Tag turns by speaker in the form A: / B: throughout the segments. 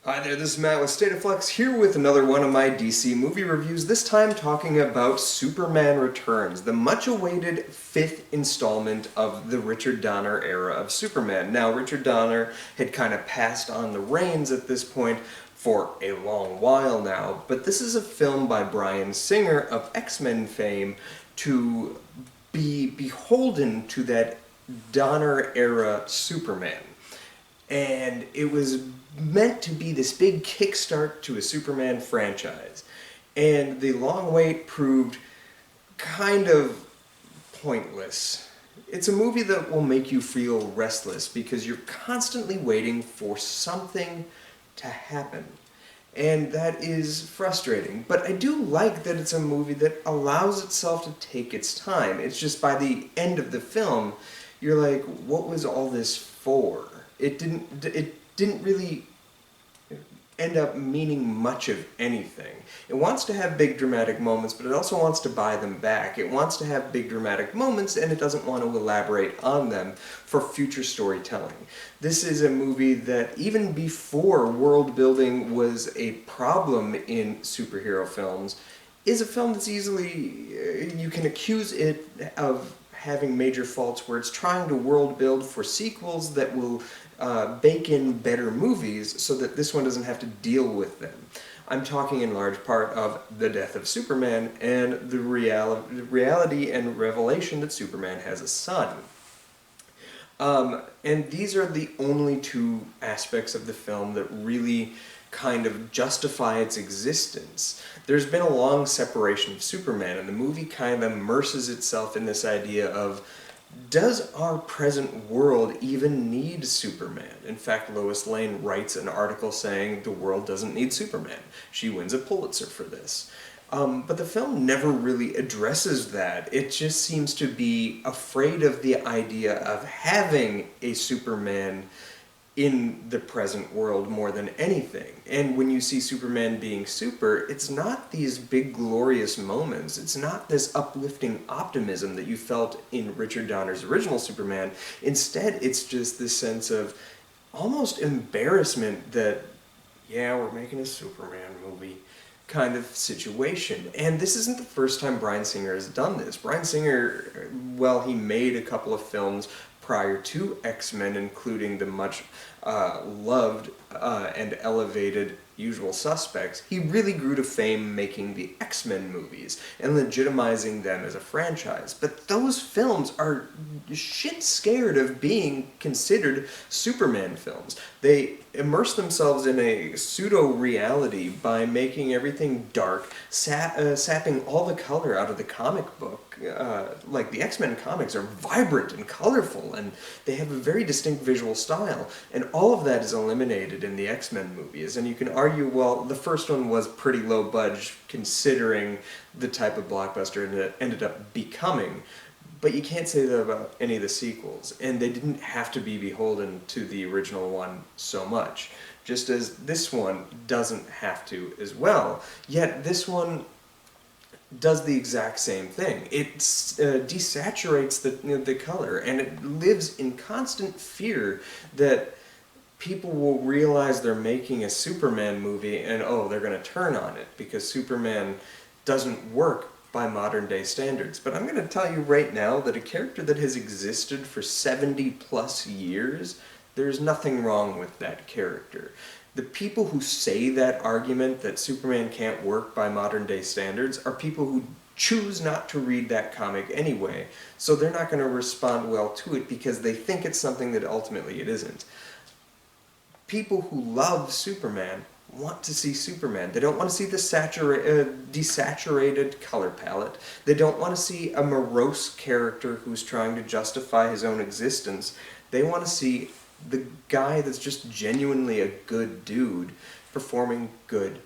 A: Hi there, this is Matt with State of Flux, here with another one of my DC movie reviews, this time talking about Superman Returns, the much-awaited fifth installment of the Richard Donner era of Superman. Now, Richard Donner had kind of passed on the reins at this point for a long while now, but this is a film by Bryan Singer of X-Men fame to be beholden to that Donner-era Superman. And it was meant to be this big kickstart to a Superman franchise. And the long wait proved kind of pointless. It's a movie that will make you feel restless because you're constantly waiting for something to happen. And that is frustrating. But I do like that it's a movie that allows itself to take its time. It's just by the end of the film, you're like, what was all this for? It didn't really end up meaning much of anything. It wants to have big dramatic moments, but it also wants to buy them back. It wants to have big dramatic moments, and it doesn't want to elaborate on them for future storytelling. This is a movie that, even before world building was a problem in superhero films, is a film that's easily, you can accuse it of having major faults where it's trying to world build for sequels that will bake in better movies so that this one doesn't have to deal with them. I'm talking in large part of the death of Superman and the reality and revelation that Superman has a son. And these are the only two aspects of the film that really kind of justify its existence. There's been a long separation of Superman, and the movie kind of immerses itself in this idea of, does our present world even need Superman? In fact, Lois Lane writes an article saying the world doesn't need Superman. She wins a Pulitzer for this. But the film never really addresses that. It just seems to be afraid of the idea of having a Superman in the present world more than anything. And when you see Superman being super, it's not these big glorious moments. It's not this uplifting optimism that you felt in Richard Donner's original Superman. Instead, it's just this sense of almost embarrassment that, yeah, we're making a Superman movie kind of situation. And this isn't the first time Bryan Singer has done this. Bryan Singer, well, he made a couple of films prior to X-Men, including the much loved and elevated Usual Suspects. He really grew to fame making the X-Men movies and legitimizing them as a franchise. But those films are shit scared of being considered Superman films. They immerse themselves in a pseudo-reality by making everything dark, sapping all the color out of the comic book. Like, the X-Men comics are vibrant and colorful, and they have a very distinct visual style, and all of that is eliminated in the X-Men movies. And you can argue, well, the first one was pretty low budge considering the type of blockbuster it ended up becoming. But you can't say that about any of the sequels, and they didn't have to be beholden to the original one so much, just as this one doesn't have to as well. Yet this one does the exact same thing. It desaturates the color, and it lives in constant fear that people will realize they're making a Superman movie and, oh, they're going to turn on it because Superman doesn't work by modern day standards. But I'm going to tell you right now that a character that has existed for 70 plus years, there's nothing wrong with that character. The people who say that argument that Superman can't work by modern day standards are people who choose not to read that comic anyway, so they're not going to respond well to it because they think it's something that ultimately it isn't. People who love Superman want to see Superman. They don't want to see the desaturated color palette. They don't want to see a morose character who's trying to justify his own existence. They want to see the guy that's just genuinely a good dude performing good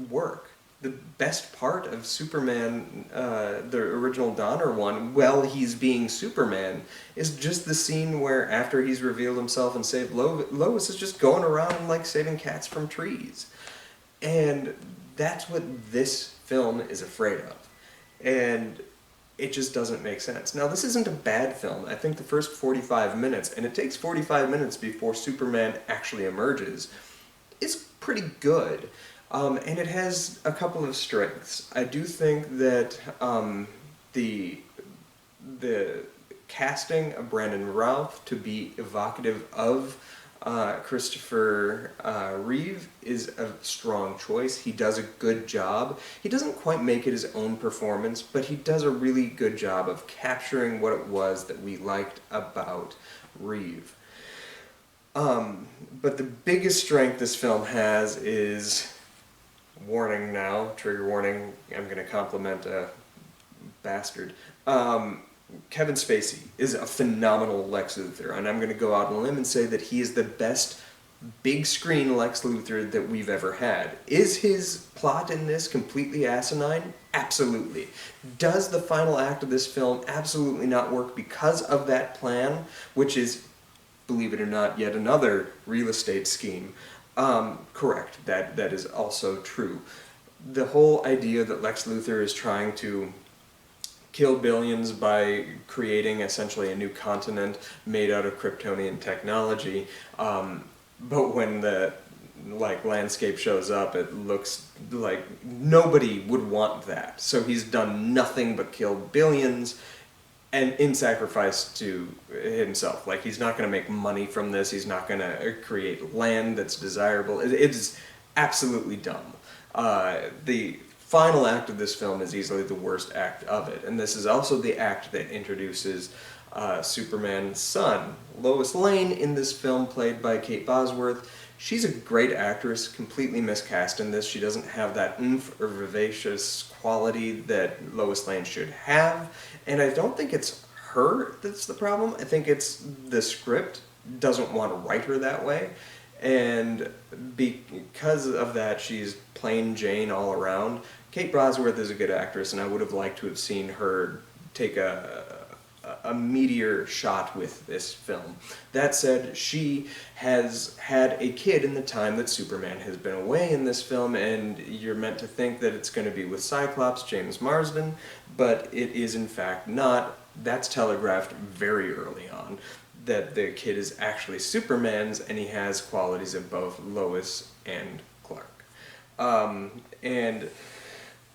A: work. The best part of Superman, the original Donner one, while he's being Superman, is just the scene where after he's revealed himself and saved Lois is just going around like saving cats from trees. And that's what this film is afraid of. And it just doesn't make sense. Now, this isn't a bad film. I think the first 45 minutes, and it takes 45 minutes before Superman actually emerges, is pretty good. And it has a couple of strengths. I do think that the the casting of Brandon Routh to be evocative of Christopher Reeve is a strong choice. He does a good job. He doesn't quite make it his own performance, but he does a really good job of capturing what it was that we liked about Reeve. But the biggest strength this film has is, warning now, trigger warning, I'm going to compliment a bastard. Kevin Spacey is a phenomenal Lex Luthor, and I'm going to go out on a limb and say that he is the best big screen Lex Luthor that we've ever had. Is his plot in this completely asinine? Absolutely. Does the final act of this film absolutely not work because of that plan, which is, believe it or not, yet another real estate scheme? Correct. That is also true. The whole idea that Lex Luthor is trying to kill billions by creating essentially a new continent made out of Kryptonian technology, but when the landscape shows up, it looks like nobody would want that. So he's done nothing but kill billions, and in sacrifice to himself. Like, he's not going to make money from this. He's not going to create land that's desirable. It's absolutely dumb. The final act of this film is easily the worst act of it, and this is also the act that introduces Superman's son. Lois Lane in this film, played by Kate Bosworth. She's a great actress, completely miscast in this. She doesn't have that oomph or vivacious quality that Lois Lane should have, and I don't think it's her that's the problem. I think it's the script doesn't want to write her that way, and because of that, she's plain Jane all around. Kate Bosworth is a good actress, and I would have liked to have seen her take a meteor shot with this film. That said, she has had a kid in the time that Superman has been away in this film, and you're meant to think that it's going to be with Cyclops, James Marsden, but it is in fact not. That's telegraphed very early on, that the kid is actually Superman's, and he has qualities of both Lois and Clark. And,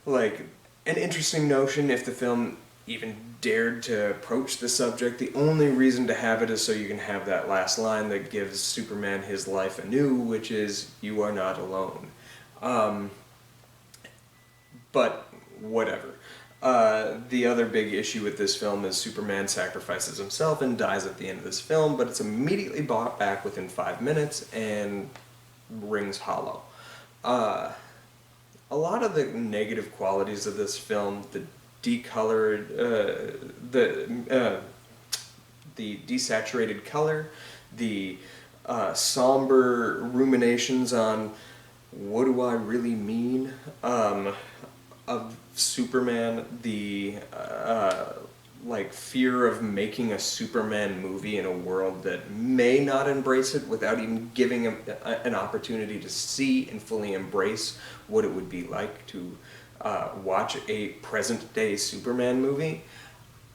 A: like, an interesting notion, if the film even dared to approach the subject, the only reason to have it is so you can have that last line that gives Superman his life anew, which is, "You are not alone." But whatever. The other big issue with this film is Superman sacrifices himself and dies at the end of this film, but it's immediately brought back within 5 minutes and rings hollow. A lot of the negative qualities of this film, the decolored, the desaturated color, the somber ruminations on what do I really mean of Superman, the fear of making a Superman movie in a world that may not embrace it without even giving him an opportunity to see and fully embrace what it would be like to watch a present-day Superman movie,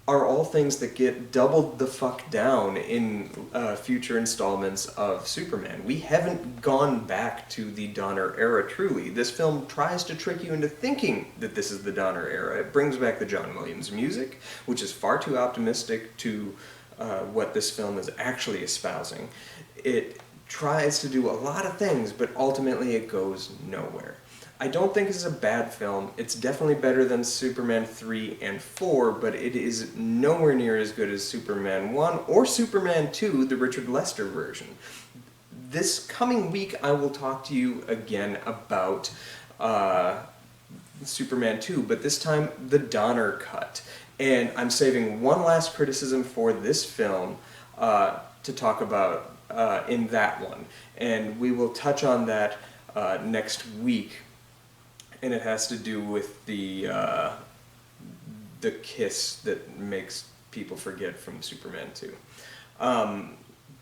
A: are all things that get doubled the fuck down in future installments of Superman. We haven't gone back to the Donner era, truly. This film tries to trick you into thinking that this is the Donner era. It brings back the John Williams music, which is far too optimistic to what this film is actually espousing. It tries to do a lot of things, but ultimately it goes nowhere. I don't think it's a bad film. It's definitely better than Superman 3 and 4, but it is nowhere near as good as Superman 1 or Superman 2, the Richard Lester version. This coming week, I will talk to you again about Superman 2, but this time the Donner cut. And I'm saving one last criticism for this film to talk about in that one. And we will touch on that next week. And it has to do with the kiss that makes people forget from Superman 2.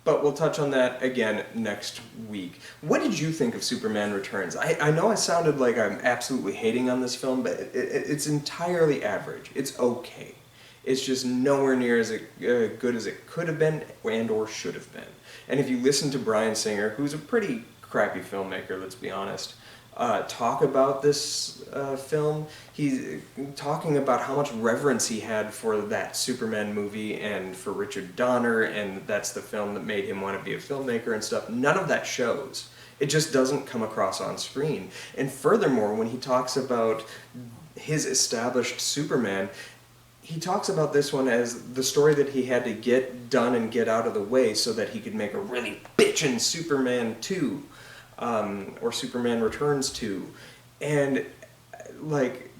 A: But we'll touch on that again next week. What did you think of Superman Returns? I know I sounded like I'm absolutely hating on this film, but it's entirely average. It's okay. It's just nowhere near as good as it could have been and or should have been. And if you listen to Bryan Singer, who's a pretty crappy filmmaker, let's be honest, talk about this film. He's talking about how much reverence he had for that Superman movie and for Richard Donner, and that's the film that made him want to be a filmmaker and stuff. None of that shows. It just doesn't come across on screen. And furthermore, when he talks about his established Superman, he talks about this one as the story that he had to get done and get out of the way so that he could make a really bitchin' Superman 2, or Superman Returns 2. And, like,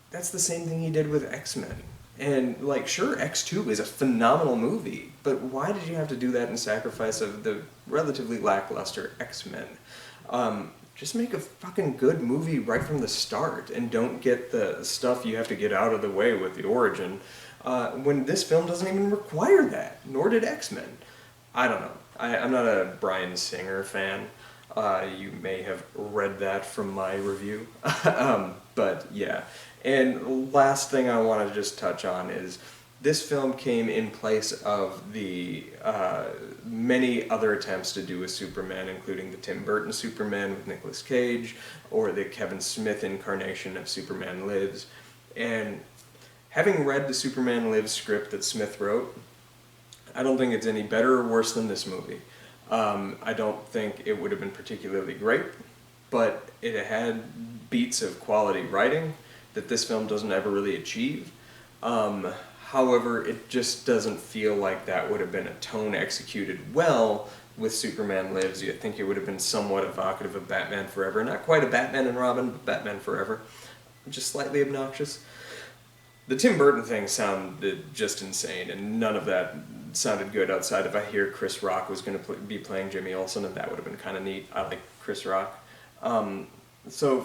A: that's the same thing he did with X-Men. And, like, sure, X2 is a phenomenal movie, but why did you have to do that in sacrifice of the relatively lackluster X-Men? Just make a fucking good movie right from the start, and don't get the stuff you have to get out of the way with the origin, when this film doesn't even require that, nor did X-Men. I don't know. I'm not a Bryan Singer fan. You may have read that from my review. But yeah. And last thing I want to just touch on is this film came in place of the many other attempts to do a Superman, including the Tim Burton Superman with Nicolas Cage, or the Kevin Smith incarnation of Superman Lives. And having read the Superman Lives script that Smith wrote, I don't think it's any better or worse than this movie. I don't think it would have been particularly great, but it had beats of quality writing that this film doesn't ever really achieve. However, it just doesn't feel like that would have been a tone executed well with Superman Lives. I think it would have been somewhat evocative of Batman Forever. Not quite a Batman and Robin, but Batman Forever. Just slightly obnoxious. The Tim Burton thing sounded just insane, and none of that sounded good outside of I hear Chris Rock was going to be playing Jimmy Olsen, and that would have been kind of neat. I like Chris Rock. So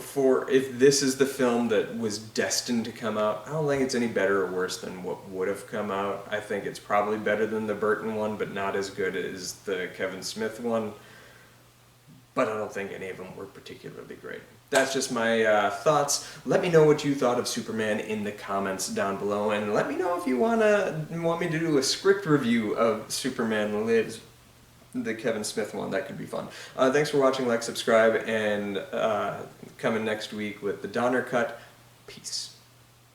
A: if this is the film that was destined to come out, I don't think it's any better or worse than what would have come out. I think it's probably better than the Burton one, but not as good as the Kevin Smith one. But I don't think any of them were particularly great. That's just my thoughts. Let me know what you thought of Superman in the comments down below, and let me know if you want me to do a script review of Superman Lives, the Kevin Smith one. That could be fun. Thanks for watching, like, subscribe, and coming next week with the Donner Cut. Peace.